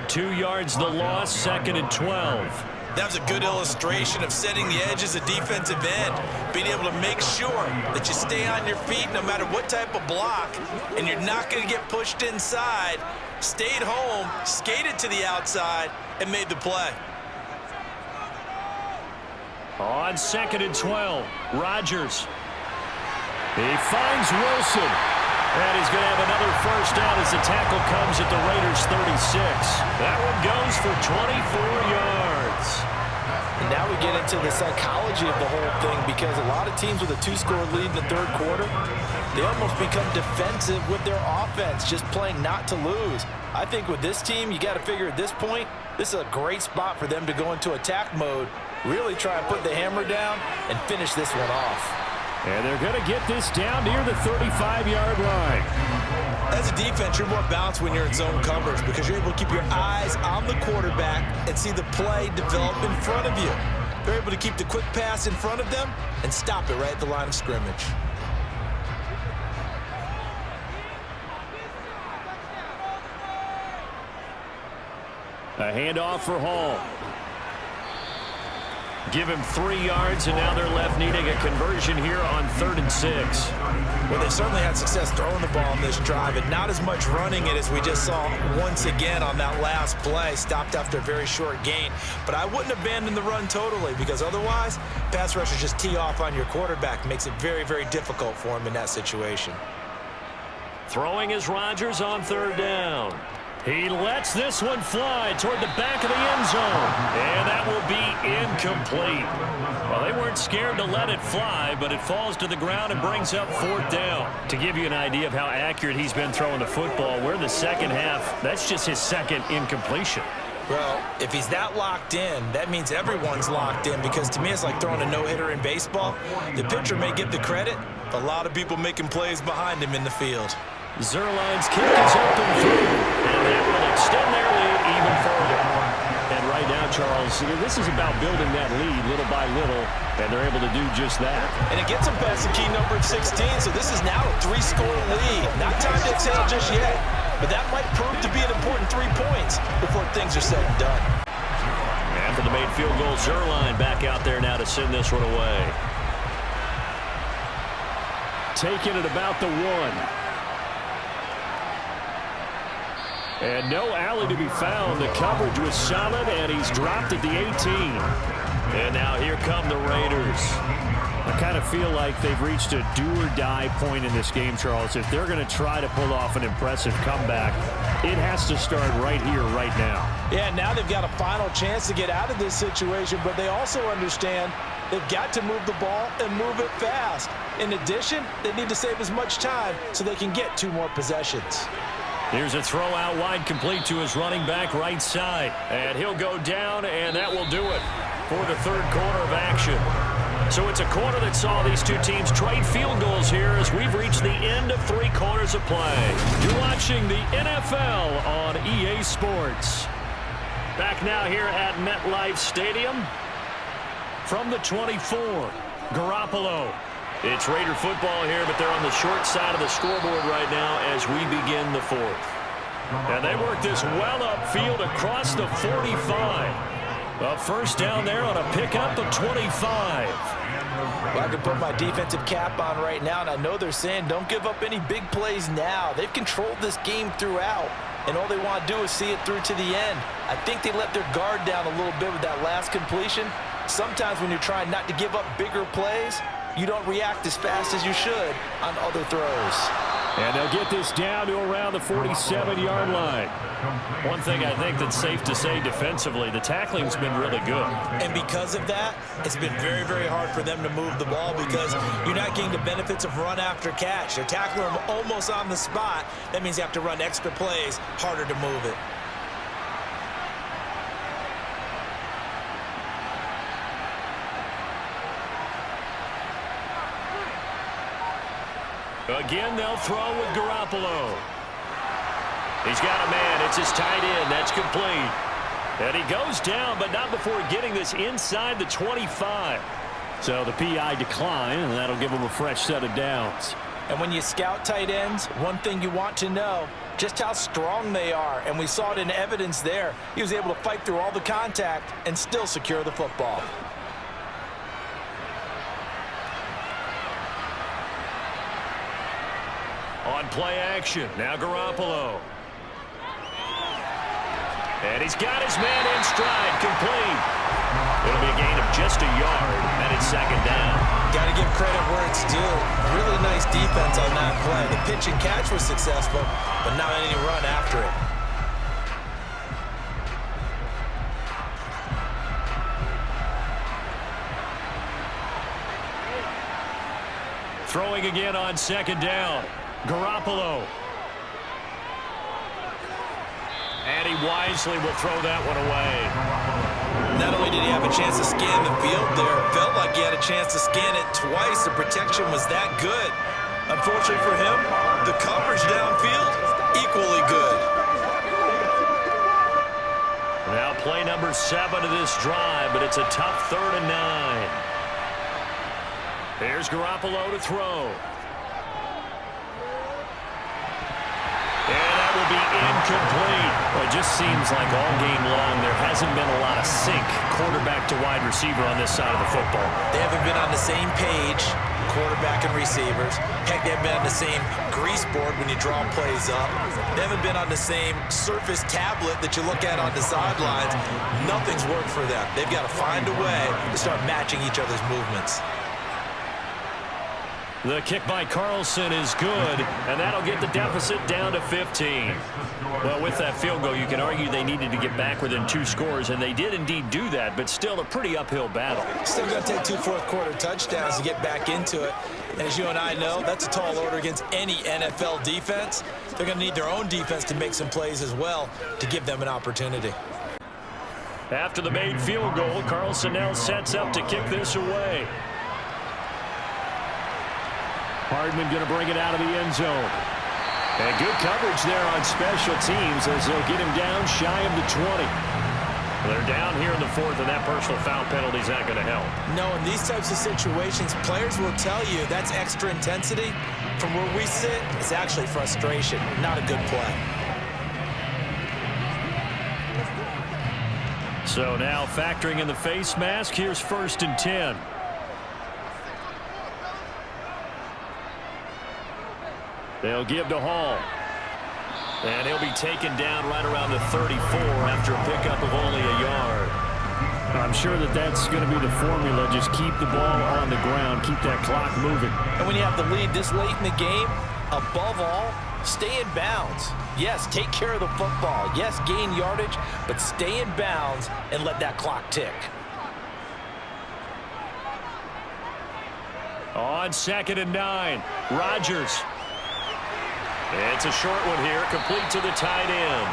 2 yards the loss, 2nd and 12. That was a good illustration of setting the edge as a defensive end, being able to make sure that you stay on your feet no matter what type of block, and you're not going to get pushed inside. Stayed home, skated to the outside, and made the play. On 2nd and 12, Rodgers. He finds Wilson, and he's going to have another 1st down as the tackle comes at the Raiders' 36. That one goes for 24 yards. And now we get into the psychology of the whole thing because a lot of teams with a 2-score lead in the 3rd quarter, they almost become defensive with their offense, just playing not to lose. I think with this team, you got to figure at this point, this is a great spot for them to go into attack mode, really try and put the hammer down and finish this one off. And they're going to get this down near the 35-yard line. As a defense, you're more balanced when you're in zone coverage because you're able to keep your eyes on the quarterback and see the play develop in front of you. They're able to keep the quick pass in front of them and stop it right at the line of scrimmage. A handoff for Hall. Give him 3 yards, and now they're left needing a conversion here on 3rd and 6. Well, they certainly had success throwing the ball on this drive, and not as much running it as we just saw once again on that last play. Stopped after a very short gain. But I wouldn't abandon the run totally because otherwise, pass rushers just tee off on your quarterback. Makes it very, very difficult for him in that situation. Throwing is Rodgers on 3rd down. He lets this one fly toward the back of the end zone. And that will be incomplete. Well, they weren't scared to let it fly, but it falls to the ground and brings up 4th down. To give you an idea of how accurate he's been throwing the football, we're in the second half. That's just his second incompletion. Well, if he's that locked in, that means everyone's locked in, because to me it's like throwing a no-hitter in baseball. The pitcher may get the credit, a lot of people making plays behind him in the field. Zuerlein's kick is open through, and that will extend their lead even further. And right now, Charles, this is about building that lead little by little, and they're able to do just that. And it gets them past the key number 16, so this is now a 3-score lead. Not time to exhale just yet, but that might prove to be an important 3 points before things are said and done. After the made field goal, Zuerlein back out there now to send this one away. Taking it about the 1. And no alley to be found. The coverage was solid, and he's dropped at the 18. And now here come the Raiders. I kind of feel like they've reached a do-or-die point in this game, Charles. If they're going to try to pull off an impressive comeback, it has to start right here, right now. Yeah, now they've got a final chance to get out of this situation, but they also understand they've got to move the ball and move it fast. In addition, they need to save as much time so they can get 2 more possessions. Here's a throw out wide, complete to his running back right side. And he'll go down, and that will do it for the 3rd quarter of action. So it's a quarter that saw these two teams trade field goals here as we've reached the end of 3 quarters of play. You're watching the NFL on EA Sports. Back now here at MetLife Stadium. From the 24, Garoppolo. It's Raider football here, but they're on the short side of the scoreboard right now as we begin the 4th. And they work this well upfield across the 45. A first down there on a pickup of 25. Well, I can put my defensive cap on right now, and I know they're saying don't give up any big plays now. They've controlled this game throughout, and all they want to do is see it through to the end. I think they let their guard down a little bit with that last completion. Sometimes when you're trying not to give up bigger plays, you don't react as fast as you should on other throws. And they'll get this down to around the 47-yard line. One thing I think that's safe to say defensively, the tackling's been really good. And because of that, it's been very, very hard for them to move the ball because you're not getting the benefits of run after catch. They're tackling them almost on the spot. That means you have to run extra plays, harder to move it. Again, they'll throw with Garoppolo. He's got a man. It's his tight end. That's complete. And he goes down, but not before getting this inside the 25. So the PI decline, and that'll give him a fresh set of downs. And when you scout tight ends, one thing you want to know, just how strong they are. And we saw it in evidence there. He was able to fight through all the contact and still secure the football. On play action, now Garoppolo. And he's got his man in stride, complete. It'll be a gain of just a yard, and it's 2nd down. Got to give credit where it's due. Really nice defense on that play. The pitch and catch was successful, but not any run after it. Throwing again on 2nd down. Garoppolo. And he wisely will throw that one away. Not only did he have a chance to scan the field there, it felt like he had a chance to scan it twice. The protection was that good. Unfortunately for him, the coverage downfield, equally good. Now play number 7 of this drive, but it's a tough 3rd and 9. Here's Garoppolo to throw. And that will be incomplete. Well, it just seems like all game long there hasn't been a lot of sync quarterback to wide receiver on this side of the football. They haven't been on the same page, quarterback and receivers. Heck, they haven't been on the same grease board when you draw plays up. They haven't been on the same surface tablet that you look at on the sidelines. Nothing's worked for them. They've got to find a way to start matching each other's movements. The kick by Carlson is good, and that'll get the deficit down to 15. Well, with that field goal, you can argue they needed to get back within 2 scores, and they did indeed do that, but still a pretty uphill battle. Still going to take 2 fourth-quarter touchdowns to get back into it. And as you and I know, that's a tall order against any NFL defense. They're going to need their own defense to make some plays as well to give them an opportunity. After the made field goal, Carlson now sets up to kick this away. Hardman going to bring it out of the end zone. And good coverage there on special teams as they'll get him down shy of the 20. They're down here in the 4th, and that personal foul penalty is not going to help. No, in these types of situations, players will tell you that's extra intensity. From where we sit, it's actually frustration, not a good play. So now factoring in the face mask, here's 1st and 10. They'll give to Hall. And he'll be taken down right around the 34 after a pickup of only a yard. I'm sure that's going to be the formula. Just keep the ball on the ground. Keep that clock moving. And when you have the lead this late in the game, above all, stay in bounds. Yes, take care of the football. Yes, gain yardage, but stay in bounds and let that clock tick. On 2nd and 9, Rodgers. It's a short one here, complete to the tight end.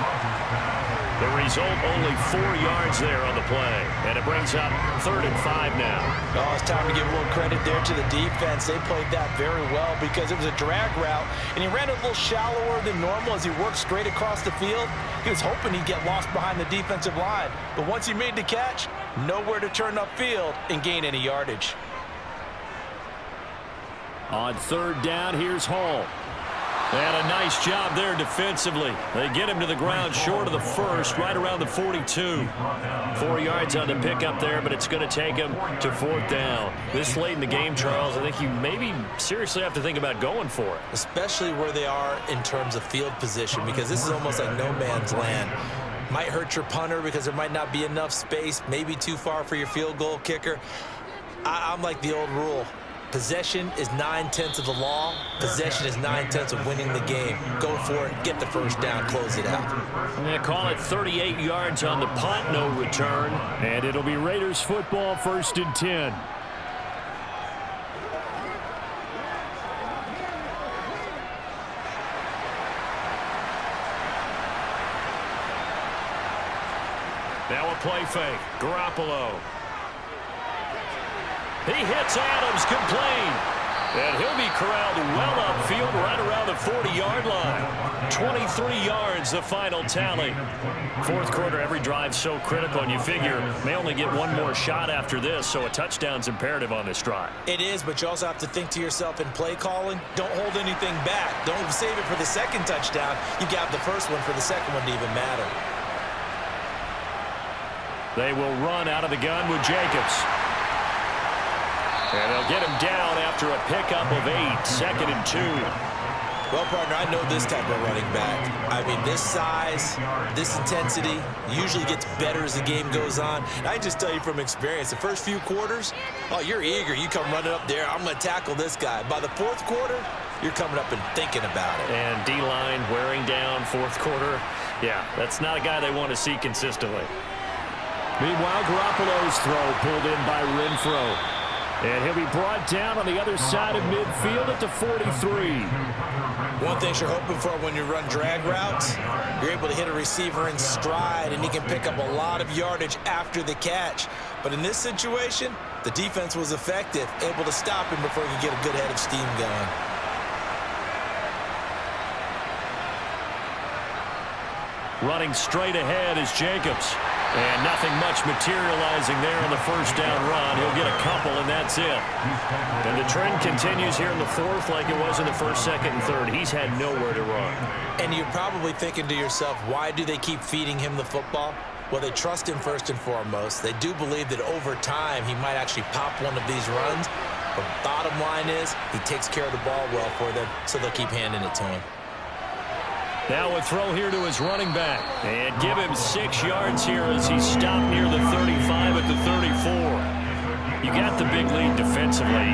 The result, only 4 yards there on the play. And it brings up 3rd and 5 now. Oh, it's time to give a little credit there to the defense. They played that very well because it was a drag route, and he ran it a little shallower than normal as he worked straight across the field. He was hoping he'd get lost behind the defensive line. But once he made the catch, nowhere to turn upfield and gain any yardage. On 3rd down, here's Hall. And a nice job there defensively. They get him to the ground short of the 1st, right around the 42. 4 yards on the pickup there, but it's going to take him to 4th down. This late in the game, Charles, I think you maybe seriously have to think about going for it. Especially where they are in terms of field position, because this is almost like no man's land. Might hurt your punter because there might not be enough space, maybe too far for your field goal kicker. I'm like the old rule. Possession is 9/10 of the law. Possession is 9/10 of winning the game. Go for it. Get the 1st down. Close it out. Yeah, call it 38 yards on the punt. No return. And it'll be Raiders football, 1st and 10. Now a play fake. Garoppolo. He hits Adams, complete. And he'll be corralled well upfield right around the 40-yard line. 23 yards, the final tally. 4th quarter, every drive so critical, and you figure may only get one more shot after this, so a touchdown's imperative on this drive. It is, but you also have to think to yourself in play calling, don't hold anything back. Don't save it for the 2nd touchdown. You got the 1st one for the 2nd one to even matter. They will run out of the gun with Jacobs. And they'll get him down after a pickup of 8, 2nd and 2. Well, partner, I know this type of running back. I mean, this size, this intensity usually gets better as the game goes on. And I just tell you from experience, the first few quarters, oh, you're eager. You come running up there, I'm going to tackle this guy. By the 4th quarter, you're coming up and thinking about it. And D-line wearing down 4th quarter. Yeah, that's not a guy they want to see consistently. Meanwhile, Garoppolo's throw pulled in by Renfro. And he'll be brought down on the other side of midfield at the 43. One thing you're hoping for when you run drag routes, you're able to hit a receiver in stride, and he can pick up a lot of yardage after the catch. But in this situation, the defense was effective, able to stop him before he could get a good head of steam going. Running straight ahead is Jacobs. And nothing much materializing there on the 1st down run. He'll get a couple, and that's it. And the trend continues here in the 4th like it was in the 1st, 2nd, and 3rd. He's had nowhere to run. And you're probably thinking to yourself, why do they keep feeding him the football? Well, they trust him first and foremost. They do believe that over time he might actually pop one of these runs. But bottom line is he takes care of the ball well for them, so they'll keep handing it to him. Now a throw here to his running back. And give him 6 yards here as he stopped near the 35 at the 34. You got the big lead defensively.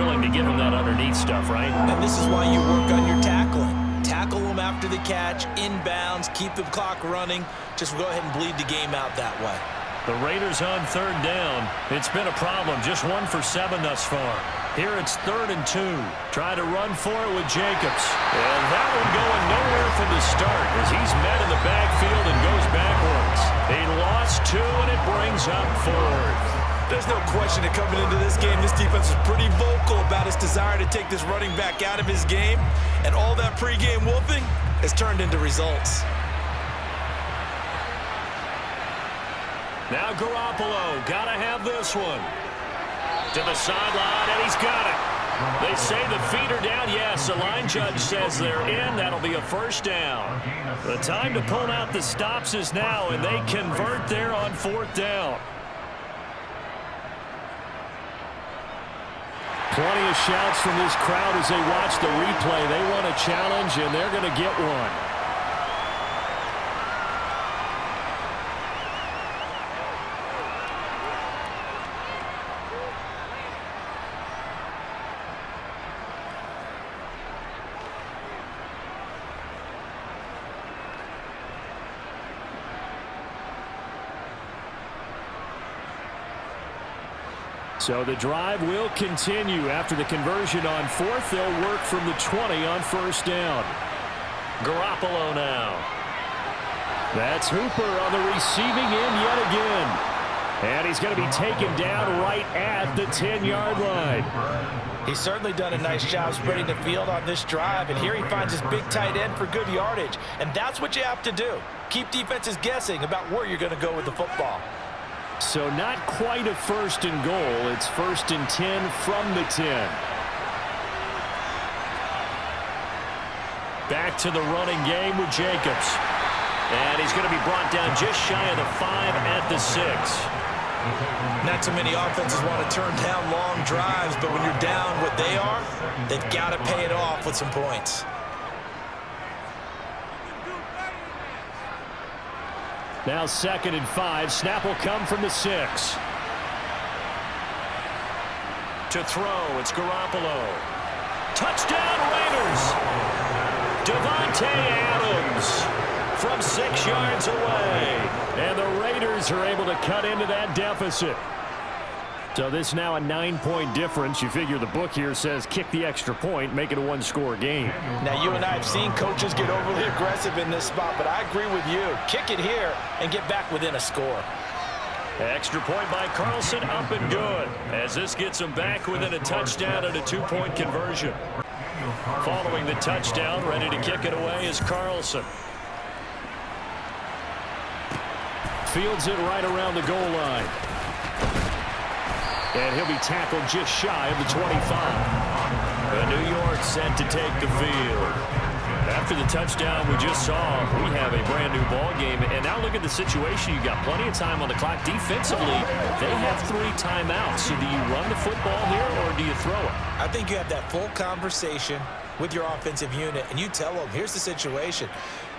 Really willing to give him that underneath stuff, right? And this is why you work on your tackling. Tackle them after the catch, inbounds, keep the clock running. Just go ahead and bleed the game out that way. The Raiders on third down. It's been a problem. Just 1 for 7 thus far. Here it's 3rd and 2. Try to run for it with Jacobs. And that one going nowhere from the start as he's met in the backfield and goes backwards. He lost 2, and it brings up 4th. There's no question that coming into this game, this defense is pretty vocal about its desire to take this running back out of his game. And all that pregame wolfing has turned into results. Now Garoppolo, gotta have this one. To the sideline, and he's got it. They say the feet are down. Yes, the line judge says they're in. That'll be a first down. The time to pull out the stops is now, and they convert there on 4th down. Plenty of shouts from this crowd as they watch the replay. They want a challenge, and they're going to get one. So the drive will continue. After the conversion on 4th, they'll work from the 20 on 1st down. Garoppolo now. That's Hooper on the receiving end yet again. And he's going to be taken down right at the 10-yard line. He's certainly done a nice job spreading the field on this drive, and here he finds his big tight end for good yardage. And that's what you have to do. Keep defenses guessing about where you're going to go with the football. So not quite a 1st and goal. It's 1st and 10 from the 10. Back to the running game with Jacobs. And he's going to be brought down just shy of the 5 at the 6. Not too many offenses want to turn down long drives, but when you're down what they are, they've got to pay it off with some points. Now 2nd and 5. Snap will come from the 6. To throw, it's Garoppolo. Touchdown Raiders! Devontae Adams from 6 yards away. And the Raiders are able to cut into that deficit. So this now a 9-point difference. You figure the book here says kick the extra point, make it a 1-score game. Now, you and I have seen coaches get overly aggressive in this spot, but I agree with you. Kick it here and get back within a score. Extra point by Carlson, up and good. As this gets him back within a touchdown and a 2-point conversion. Following the touchdown, ready to kick it away is Carlson. Fields it right around the goal line. And he'll be tackled just shy of the 25. New York set to take the field. After the touchdown we just saw, we have a brand new ball game. And now look at the situation. You got plenty of time on the clock. Defensively, they have 3 timeouts. So do you run the football here or do you throw it? I think you have that full conversation with your offensive unit, and you tell them, here's the situation.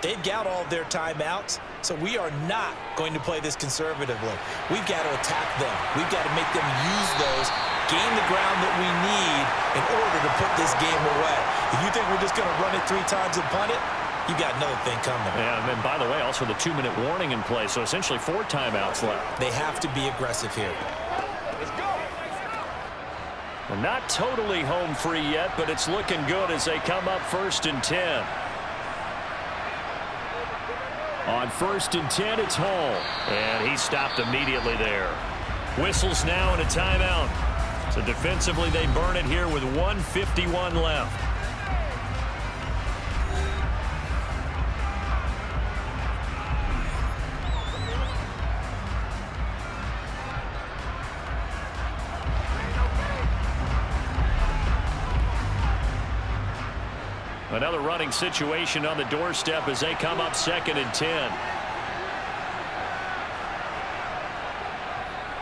They've got all their timeouts, so we are not going to play this conservatively. We've got to attack them. We've got to make them use those, gain the ground that we need in order to put this game away. If you think we're just going to run it 3 times and punt it, you got another thing coming. Yeah, and by the way, also the 2-minute warning in play, so essentially 4 timeouts left. They have to be aggressive here. Well, not totally home free yet, but it's looking good as they come up 1st and 10. On 1st and 10, it's Hall. And he stopped immediately there. Whistles now and a timeout. So defensively, they burn it here with 1:51 left. Another running situation on the doorstep as they come up 2nd and 10.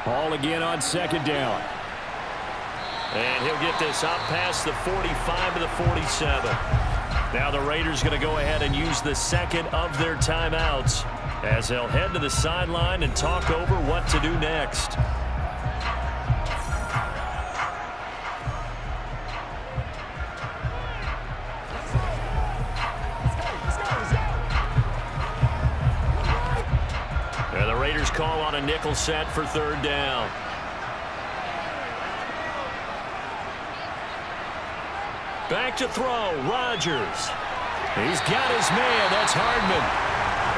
Hall again on 2nd down. And he'll get this up past the 45 to the 47. Now the Raiders going to go ahead and use the 2nd of their timeouts as they'll head to the sideline and talk over what to do next. on a nickel set for third down. Back to throw, Rodgers. He's got his man, that's Hardman.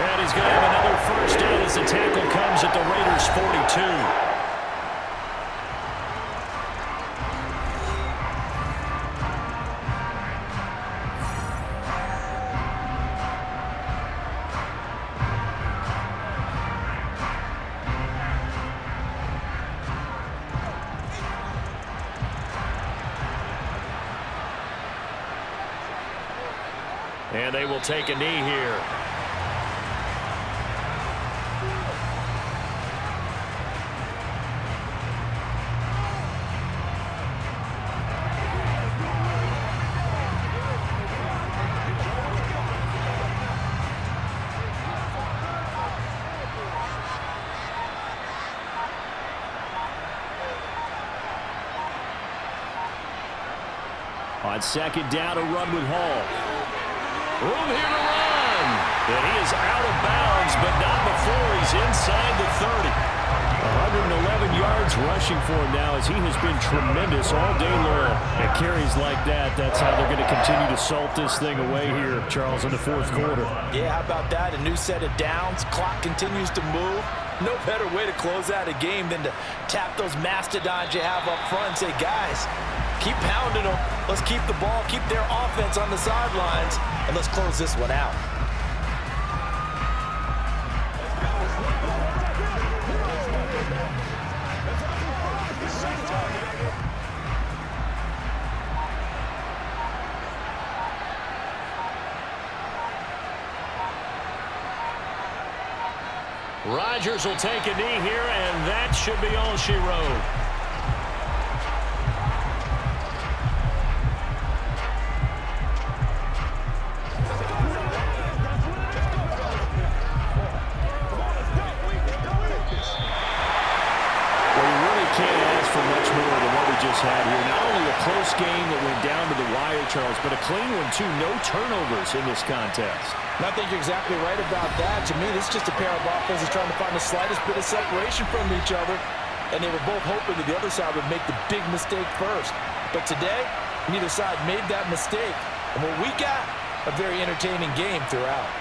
And he's going to have another first down as the tackle comes at the Raiders' 42. And they will take a knee here. On second down, a run with Hall. Room here to run. And he is out of bounds, but not before he's inside the 30. 111 yards rushing for him now as he has been tremendous all day long. At carries like that, that's how they're going to continue to salt this thing away here, Charles, in the fourth quarter. Yeah, how about that? A new set of downs. Clock continues to move. No better way to close out a game than to tap those mastodons you have up front and say, guys, keep pounding them. Let's keep the ball, keep their offense on the sidelines, and let's close this one out. Rodgers will take a knee here, and that should be all she wrote. Had here. Not only a close game that went down to the wire, Charles, but a clean one, too. No turnovers in this contest. And I think you're exactly right about that. To me, this is just a pair of offenses trying to find the slightest bit of separation from each other, and they were both hoping that the other side would make the big mistake first. But today, neither side made that mistake. And what we got, a very entertaining game throughout.